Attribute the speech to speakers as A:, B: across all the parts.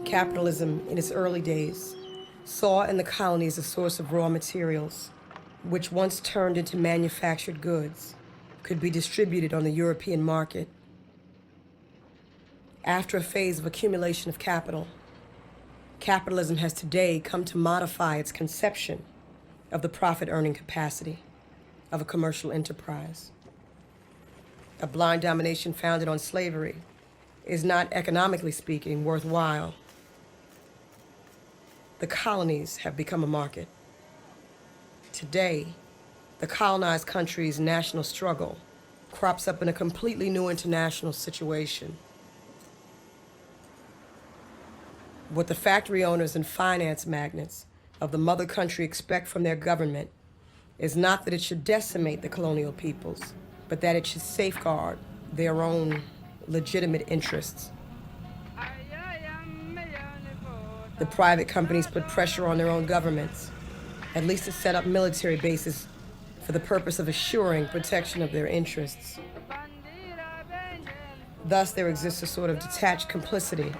A: Capitalism, in its early days, saw in the colonies a source of raw materials, which once turned into manufactured goods, could be distributed on the European market. After a phase of accumulation of capital, capitalism has today come to modify its conception of the profit-earning capacity of a commercial enterprise. A blind domination founded on slavery is not, economically speaking, worthwhile. The colonies have become a market. Today, the colonized country's national struggle crops up in a completely new international situation. What the factory owners and finance magnates of the mother country expect from their government is not that it should decimate the colonial peoples, but that it should safeguard their own legitimate interests. The private companies put pressure on their own governments, at least to set up military bases for the purpose of assuring protection of their interests. Thus, there exists a sort of detached complicity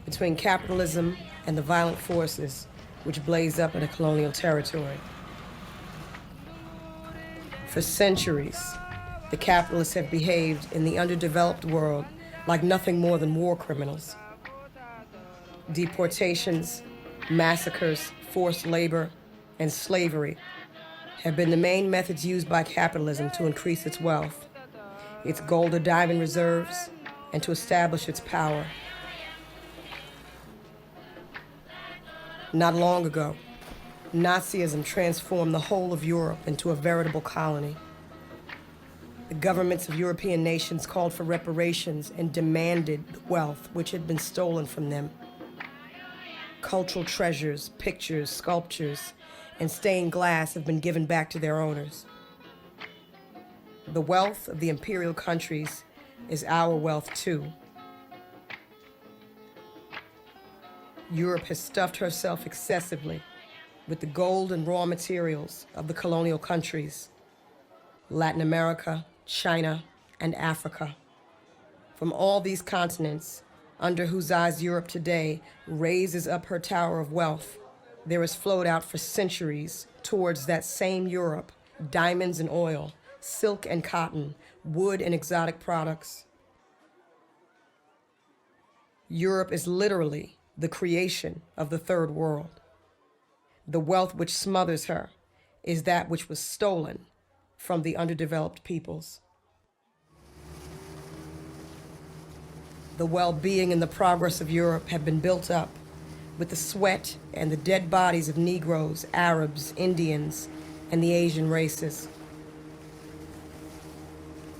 A: between capitalism and the violent forces which blaze up in a colonial territory. For centuries, the capitalists have behaved in the underdeveloped world like nothing more than war criminals. Deportations, massacres, forced labor, and slavery have been the main methods used by capitalism to increase its wealth, its gold or diamond reserves, and to establish its power. Not long ago, Nazism transformed the whole of Europe into a veritable colony. The governments of European nations called for reparations and demanded the wealth which had been stolen from them. Cultural treasures, pictures, sculptures, and stained glass have been given back to their owners. The wealth of the imperial countries is our wealth too. Europe has stuffed herself excessively with the gold and raw materials of the colonial countries, Latin America, China, and Africa. From all these continents, under whose eyes Europe today raises up her tower of wealth, there has flowed out for centuries towards that same Europe diamonds and oil, silk and cotton, wood and exotic products. Europe is literally the creation of the third world. The wealth which smothers her is that which was stolen from the underdeveloped peoples. The well-being and the progress of Europe have been built up with the sweat and the dead bodies of Negroes, Arabs, Indians, and the Asian races.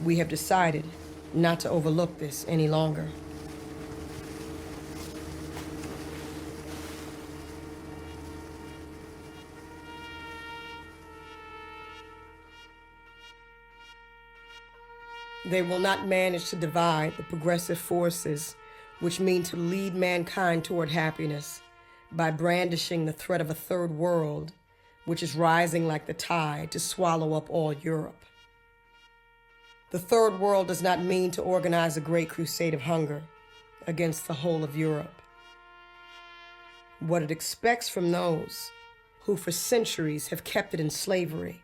A: We have decided not to overlook this any longer. They will not manage to divide the progressive forces which mean to lead mankind toward happiness by brandishing the threat of a third world which is rising like the tide to swallow up all Europe. The third world does not mean to organize a great crusade of hunger against the whole of Europe. What it expects from those who for centuries have kept it in slavery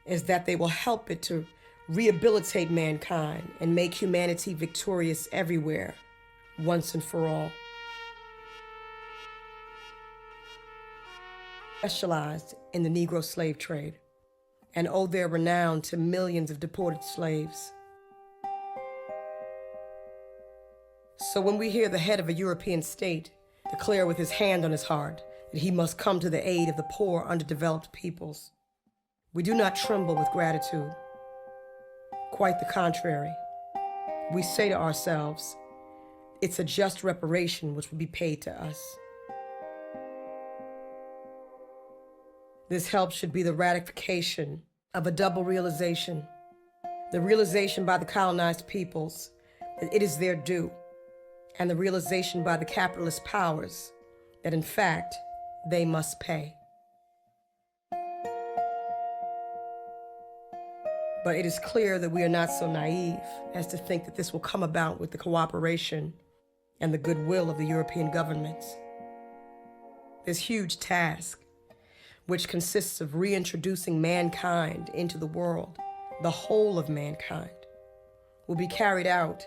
A: is that they will help it to rehabilitate mankind and make humanity victorious everywhere, once and for all. Specialized in the Negro slave trade and owe their renown to millions of deported slaves. So when we hear the head of a European state declare with his hand on his heart that he must come to the aid of the poor, underdeveloped peoples, we do not tremble with gratitude. Quite the contrary. We say to ourselves, it's a just reparation which will be paid to us. This help should be the ratification of a double realization. The realization by the colonized peoples that it is their due, and the realization by the capitalist powers that in fact they must pay. But it is clear that we are not so naive as to think that this will come about with the cooperation and the goodwill of the European governments. This huge task, which consists of reintroducing mankind into the world, the whole of mankind, will be carried out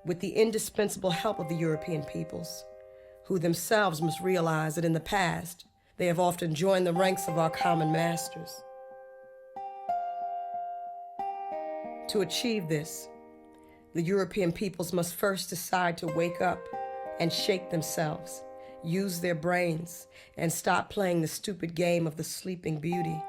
A: with the indispensable help of the European peoples, who themselves must realize that in the past, they have often joined the ranks of our common masters. To achieve this, the European peoples must first decide to wake up and shake themselves, use their brains, and stop playing the stupid game of the Sleeping Beauty.